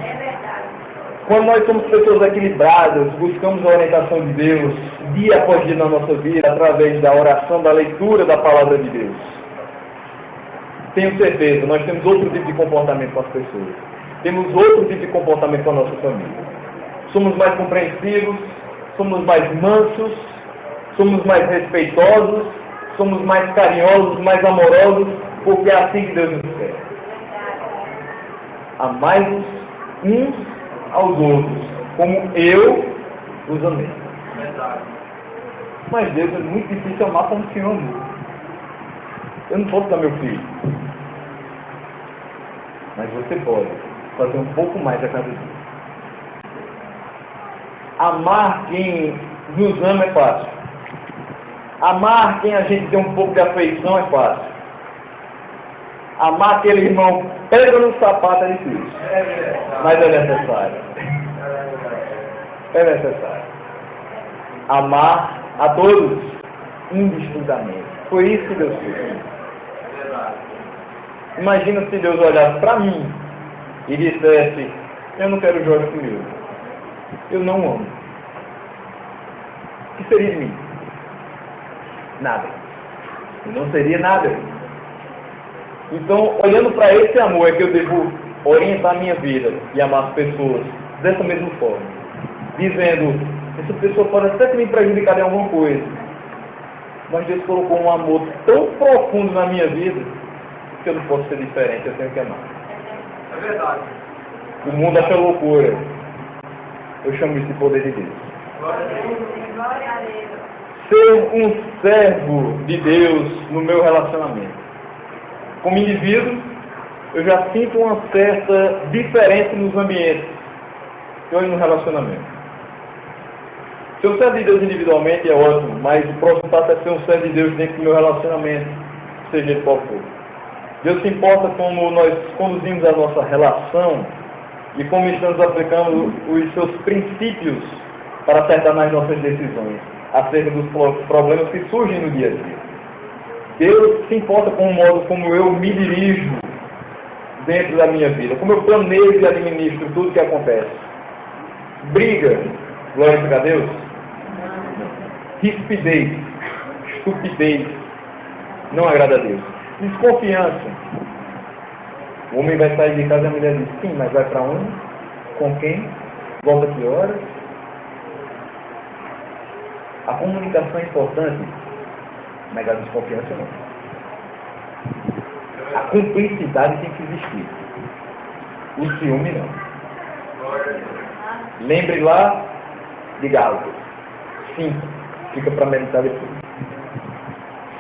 [SPEAKER 1] Quando nós somos pessoas equilibradas, buscamos a orientação de Deus dia após dia na nossa vida, através da oração, da leitura da palavra de Deus. Tenho certeza, nós temos outro tipo de comportamento com as pessoas. Temos outro tipo de comportamento com a nossa família. Somos mais compreensivos, somos mais mansos, somos mais respeitosos, somos mais carinhosos, mais amorosos, porque é assim que Deus nos quer. Amai-vos uns aos outros, como eu os amei. Mas Deus é muito difícil amar como o Senhor amou. Eu não posso dar meu filho. Mas você pode fazer um pouco mais a cada dia. Amar quem nos ama é fácil. Amar quem a gente tem um pouco de afeição é fácil. Amar aquele irmão pega no sapato é difícil. Mas é necessário. É necessário. amar a todos indistintamente. Foi isso que Deus fez. Imagina se Deus olhasse para mim e dissesse: eu não quero Jorge comigo, eu não amo. O que seria de mim? Nada. Eu não seria nada. Então, olhando para esse amor, é que eu devo orientar a minha vida e amar as pessoas dessa mesma forma, dizendo: essa pessoa pode até me prejudicar em alguma coisa, mas Deus colocou um amor tão profundo na minha vida que eu não posso ser diferente, eu tenho que amar.
[SPEAKER 2] É verdade.
[SPEAKER 1] O mundo acha loucura. Eu chamo isso de poder de Deus. Ser um servo de Deus no meu relacionamento. Como indivíduo, eu já sinto uma certa diferença nos ambientes que eu no relacionamento. Ser um servo de Deus individualmente é ótimo, mas o próximo passo é ser um servo de Deus dentro do meu relacionamento, seja ele qual for. Deus se importa como nós conduzimos a nossa relação e como estamos aplicando os seus princípios para acertar nas nossas decisões acerca dos problemas que surgem no dia a dia. Deus se importa com o modo como eu me dirijo dentro da minha vida, como eu planejo e administro tudo que acontece. Briga, glorifica a Deus. Rispidez, estupidez, não agrada a Deus. Desconfiança. O homem vai sair de casa e a mulher diz: sim, mas vai para onde? Com quem? Volta que horas? A comunicação é importante, mas a desconfiança não. A cumplicidade tem que existir. O ciúme não. Lembre lá de Gálatas. Sim, fica para meditar depois.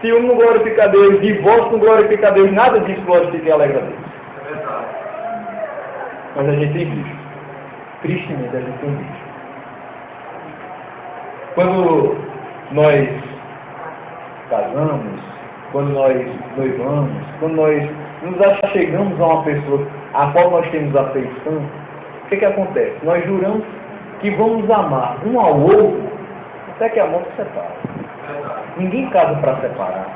[SPEAKER 1] Ciúme não glorifica a Deus, divórcio não glorifica a Deus, nada disso glorifica e alegra a Deus.
[SPEAKER 2] É verdade.
[SPEAKER 1] Mas a gente tem visto. Tristemente a gente tem visto. Quando nós casamos, quando nós noivamos, quando nós nos achegamos a uma pessoa a qual nós temos afeição, o que acontece? Nós juramos que vamos amar um ao outro até que a morte separe. Ninguém casa para separar.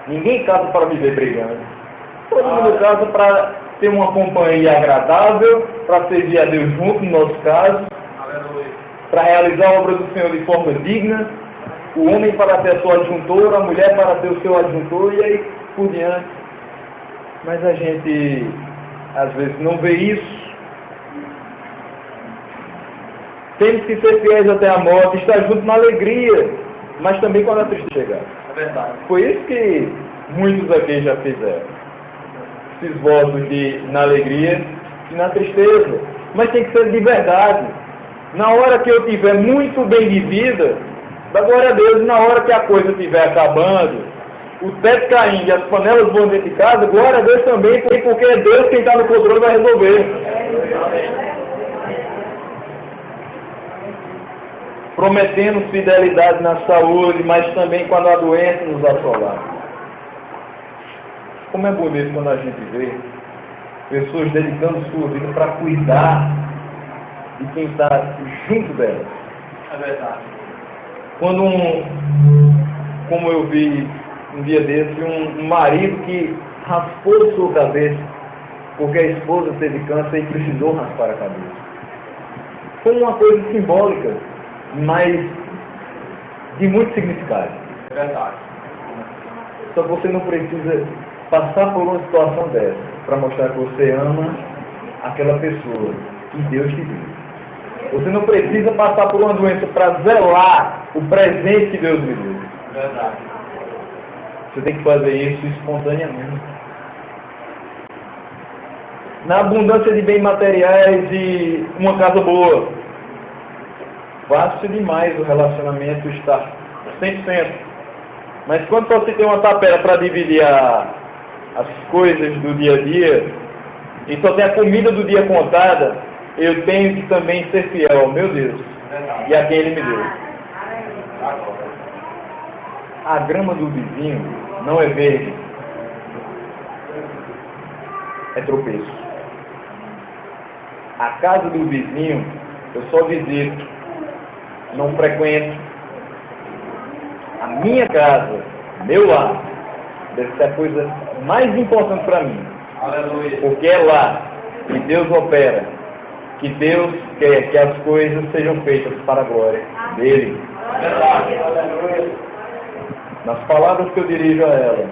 [SPEAKER 1] Ninguém casa para viver brigando. Todo mundo casa para ter uma companhia agradável, para servir a Deus junto, no nosso caso, para realizar a obra do Senhor de forma digna, o homem para ter a sua adjuntora, a mulher para ter o seu adjuntor, e aí por diante. Mas a gente, às vezes, não vê isso. Temos que ser fiéis até a morte, estar juntos na alegria, mas também quando a tristeza chegar.
[SPEAKER 2] É verdade.
[SPEAKER 1] Foi isso que muitos aqui já fizeram. Esses votos de na alegria e na tristeza. Mas tem que ser de verdade. Na hora que eu tiver muito bem de vida, dá glória a Deus. Na hora que a coisa estiver acabando, o teto caindo e as panelas voando dentro de casa, glória a Deus também, porque é Deus quem está no controle vai resolver. Prometendo fidelidade na saúde, mas também quando a doença nos assolar. Como é bonito quando a gente vê pessoas dedicando sua vida para cuidar de quem está junto delas.
[SPEAKER 2] É verdade.
[SPEAKER 1] Quando como eu vi um dia desse, um marido que raspou sua cabeça porque a esposa teve câncer e precisou raspar a cabeça. Foi uma coisa simbólica, mas de muito significado.
[SPEAKER 2] É verdade.
[SPEAKER 1] Só que você não precisa passar por uma situação dessa para mostrar que você ama aquela pessoa que Deus te deu. Você não precisa passar por uma doença para zelar o presente que Deus me deu.
[SPEAKER 2] É verdade.
[SPEAKER 1] Você tem que fazer isso espontaneamente. Na abundância de bens materiais e uma casa boa, fácil demais o relacionamento estar 100%. Mas quando só se tem uma tapera para dividir as coisas do dia a dia, e só tem a comida do dia contada, eu tenho que também ser fiel ao meu Deus e a quem Ele me deu. A grama do vizinho não é verde, é tropeço. A casa do vizinho eu só visito, não frequento, minha casa, meu lar, deve ser a coisa mais importante para mim.
[SPEAKER 2] Aleluia.
[SPEAKER 1] Porque é lá que Deus opera, que Deus quer que as coisas sejam feitas para a glória dele.
[SPEAKER 2] Verdade. Aleluia.
[SPEAKER 1] Nas palavras que eu dirijo a ela,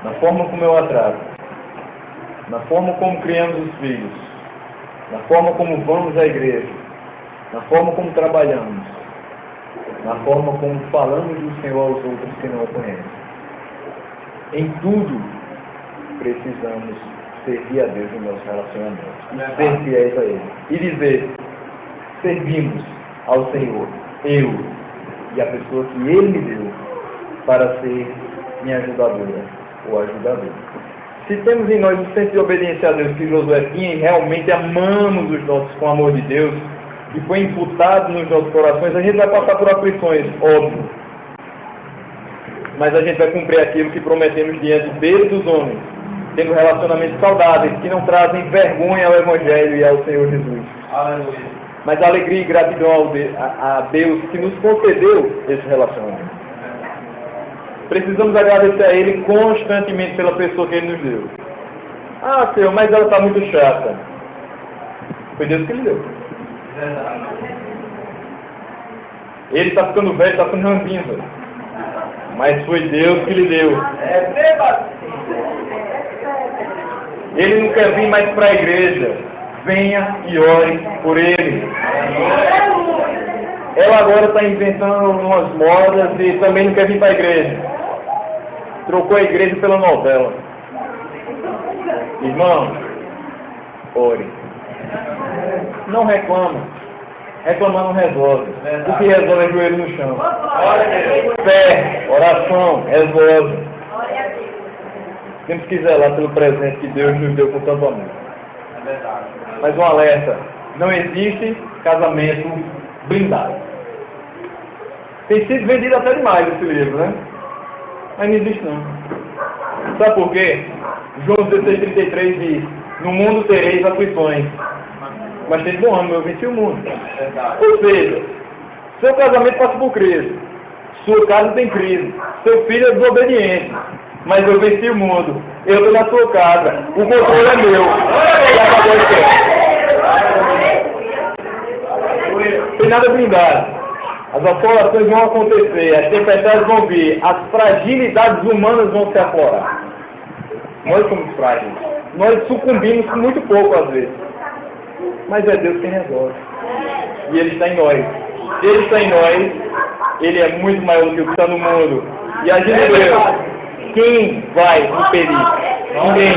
[SPEAKER 1] na forma como eu a trato, na forma como criamos os filhos, na forma como vamos à igreja, na forma como trabalhamos, na forma como falamos do Senhor aos outros que não o conhecem. Em tudo, precisamos servir a Deus nos nossos relacionamentos e ser fiéis a Ele. E dizer, servimos ao Senhor, eu e a pessoa que Ele me deu para ser minha ajudadora ou ajudador. Se temos em nós o senso de obediência a Deus que Josué tinha e realmente amamos os nossos com o amor de Deus e foi imputado nos nossos corações, a gente vai passar por aflições, óbvio. Mas a gente vai cumprir aquilo que prometemos diante dele e dos homens, tendo relacionamentos saudáveis que não trazem vergonha ao Evangelho e ao Senhor Jesus.
[SPEAKER 2] Aleluia.
[SPEAKER 1] Mas alegria e gratidão a Deus que nos concedeu esse relacionamento. Precisamos agradecer a Ele constantemente pela pessoa que Ele nos deu. Ah, Senhor, mas ela está muito chata. Foi Deus que Ele deu.
[SPEAKER 2] Verdade.
[SPEAKER 1] Ele está ficando velho, está ficando ranzinza. Mas foi Deus que lhe deu. Ele não quer vir mais para a igreja. Venha e ore por ele. Ela agora está inventando umas modas e também não quer vir para a igreja. Trocou a igreja pela novela. Irmão, ore. Não reclama. Reclamar não resolve. O que resolve é joelho no chão. Fé, oração, resolve. Temos que zelar pelo presente que Deus nos deu com tanto amor.
[SPEAKER 2] É verdade.
[SPEAKER 1] Mas um alerta, não existe casamento blindado. Tem sido vendido até demais esse livro, né? Mas não existe não. Sabe por quê? João 16,33 diz, no mundo tereis aflições, mas tem bom ânimo, eu venci o mundo. Ou seja, seu casamento passa por crise, sua casa tem crise, seu filho é desobediente, mas eu venci o mundo, eu estou na sua casa, o controle é meu. E acabou isso. Tem nada blindado. As aflorações vão acontecer, as tempestades vão vir, as fragilidades humanas vão se aflorar. Nós somos frágeis. Nós sucumbimos com muito pouco às vezes. Mas é Deus quem resolve. E Ele está em nós. Se Ele está em nós, Ele é muito maior do que o que está no mundo. E agindo Deus, quem vai impedir? Ninguém.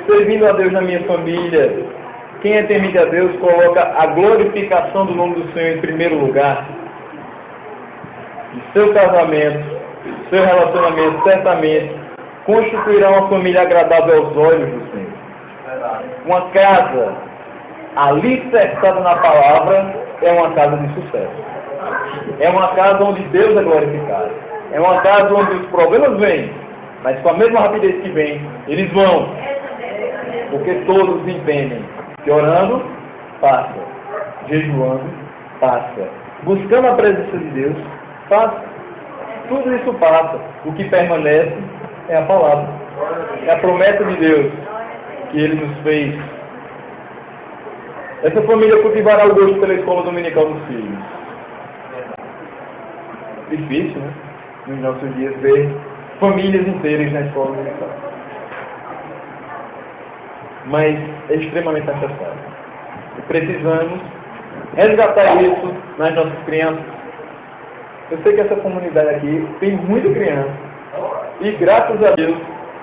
[SPEAKER 1] Servindo a Deus na minha família, quem é temente a Deus coloca a glorificação do nome do Senhor em primeiro lugar. E seu casamento, seu relacionamento, certamente, constituirá uma família agradável aos olhos do Senhor. Uma casa alicerçada na palavra é uma casa de sucesso. É uma casa onde Deus é glorificado. É uma casa onde os problemas vêm, mas com a mesma rapidez que vêm, eles vão. Porque todos entendem que orando, passa. Jejuando, passa. Buscando a presença de Deus, passa. Tudo isso passa. O que permanece é a palavra. É a promessa de Deus que Ele nos fez. Essa família cultivará o gosto pela escola dominical dos filhos. Difícil, né? Nos nossos dias, ver famílias inteiras na escola dominical. Mas é extremamente necessário. Precisamos resgatar isso nas nossas crianças. Eu sei que essa comunidade aqui tem muita criança. E graças a Deus,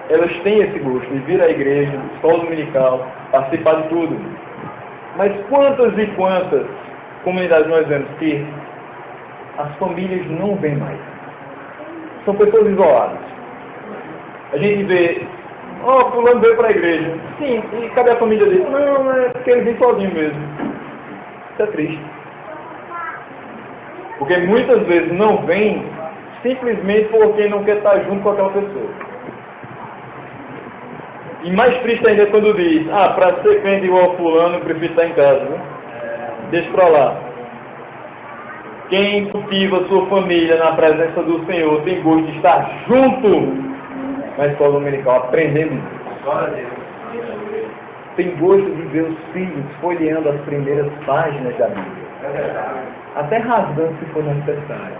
[SPEAKER 1] elas têm esse gosto de vir à igreja, escola dominical, participar de tudo. Mas quantas e quantas comunidades nós vemos que as famílias não vêm mais? São pessoas isoladas. A gente vê, fulano veio para a igreja. Sim, e cadê a família dele? Não, é porque ele vem sozinho mesmo. Isso é triste. Porque muitas vezes não vem simplesmente porque não quer estar junto com aquela pessoa. E mais triste ainda é quando diz, para ser crente igual fulano, eu prefiro estar em casa, né? Deixa pra lá. Quem cultiva sua família na presença do Senhor tem gosto de estar junto na escola dominical, aprendendo.
[SPEAKER 2] Glória a Deus.
[SPEAKER 3] Tem gosto de ver os filhos folheando as primeiras páginas da Bíblia.
[SPEAKER 2] É verdade.
[SPEAKER 3] Até rasgando se for necessário.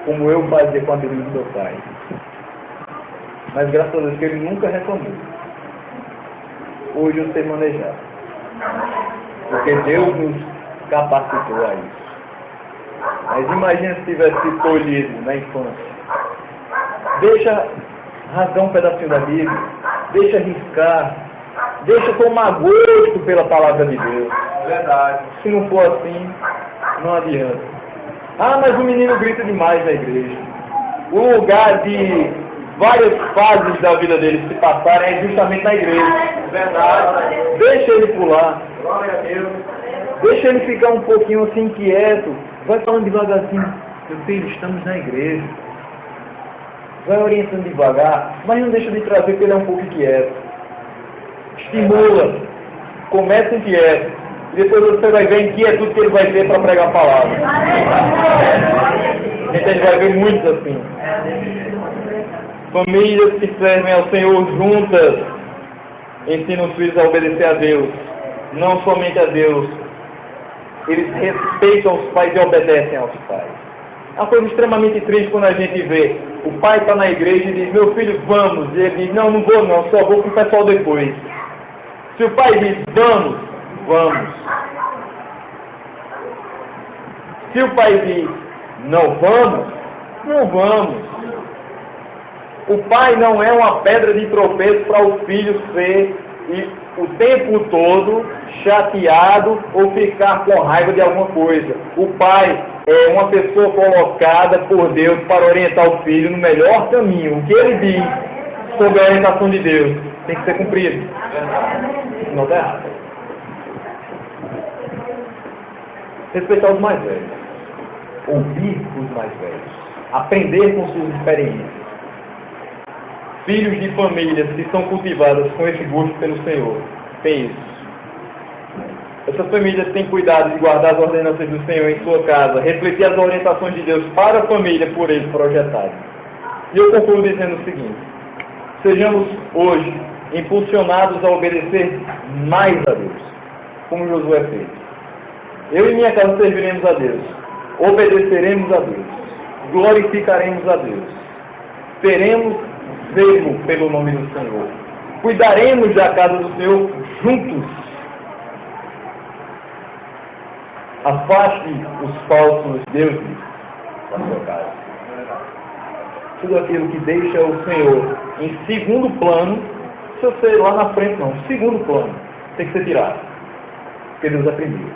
[SPEAKER 3] Como eu fazia com a Bíblia do meu pai. Mas graças a Deus que ele nunca reclamou. Hoje eu sei manejar. Porque Deus nos capacitou a isso. Mas imagina se tivesse colhido na infância. Deixa rasgar um pedacinho da Bíblia. Deixa riscar. Deixa tomar gosto pela palavra de Deus.
[SPEAKER 2] Verdade.
[SPEAKER 3] Se não for assim, não adianta. Ah, mas o menino grita demais na igreja. O lugar de várias fases da vida dele se passarem é justamente na igreja.
[SPEAKER 2] Verdade.
[SPEAKER 3] Deixa ele pular.
[SPEAKER 2] Glória a Deus.
[SPEAKER 3] Deixa ele ficar um pouquinho assim inquieto. Vai falando devagarzinho. Meu filho, estamos na igreja. Vai orientando devagar, mas não deixa de trazer porque ele é um pouco inquieto. Estimula. Começa inquieto. E depois você vai ver a inquietude que ele vai ter para pregar a palavra. Então a gente vai ver muitos assim. Famílias que servem ao Senhor juntas ensinam os filhos a obedecer a Deus. Não somente a Deus. Eles respeitam os pais e obedecem aos pais. É uma coisa extremamente triste quando a gente vê o pai está na igreja e diz, meu filho, vamos. E ele diz, não, não vou não, só vou com o pessoal depois. Se o pai diz, vamos, vamos. Se o pai diz, não vamos, não vamos. O pai não é uma pedra de tropeço para o filho ser o tempo todo chateado ou ficar com raiva de alguma coisa. O pai é uma pessoa colocada por Deus para orientar o filho no melhor caminho. O que ele diz sobre a orientação de Deus tem que ser cumprido. Não está errado. Respeitar os mais velhos. Ouvir os mais velhos. Aprender com suas experiências. Filhos de famílias que são cultivadas com esse gosto pelo Senhor. Tem isso. Essas famílias têm cuidado de guardar as ordenanças do Senhor em sua casa, refletir as orientações de Deus para a família por ele projetada. E eu concluo dizendo o seguinte: sejamos hoje impulsionados a obedecer mais a Deus, como Josué fez. Eu e minha casa serviremos a Deus, obedeceremos a Deus, glorificaremos a Deus, teremos zelo pelo nome do Senhor, cuidaremos da casa do Senhor juntos. Afaste os falsos deuses da sua casa. Tudo aquilo que deixa o Senhor em segundo plano, se você lá na frente não, segundo plano, tem que ser tirado. Porque Deus é primeiro.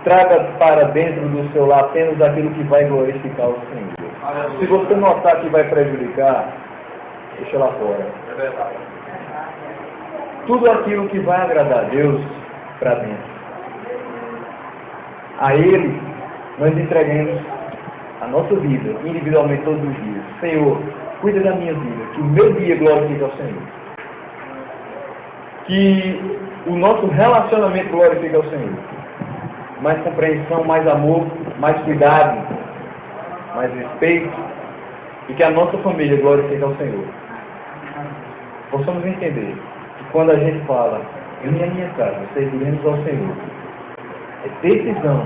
[SPEAKER 3] Traga para dentro do seu lar apenas aquilo que vai glorificar o Senhor. Se você notar que vai prejudicar, deixa lá fora.
[SPEAKER 2] É verdade.
[SPEAKER 3] Tudo aquilo que vai agradar a Deus para dentro. A Ele nós entregamos a nossa vida, individualmente todos os dias. Senhor, cuida da minha vida, que o meu dia glorifique ao Senhor. Que o nosso relacionamento glorifique ao Senhor. Mais compreensão, mais amor, mais cuidado, mais respeito. E que a nossa família glorifique ao Senhor. Possamos entender que quando a gente fala, eu e a minha casa serviremos ao Senhor, é decisão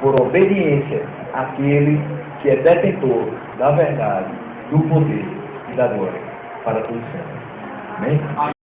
[SPEAKER 3] por obediência àquele que é detentor da verdade, do poder e da glória para todos sempre. Amém?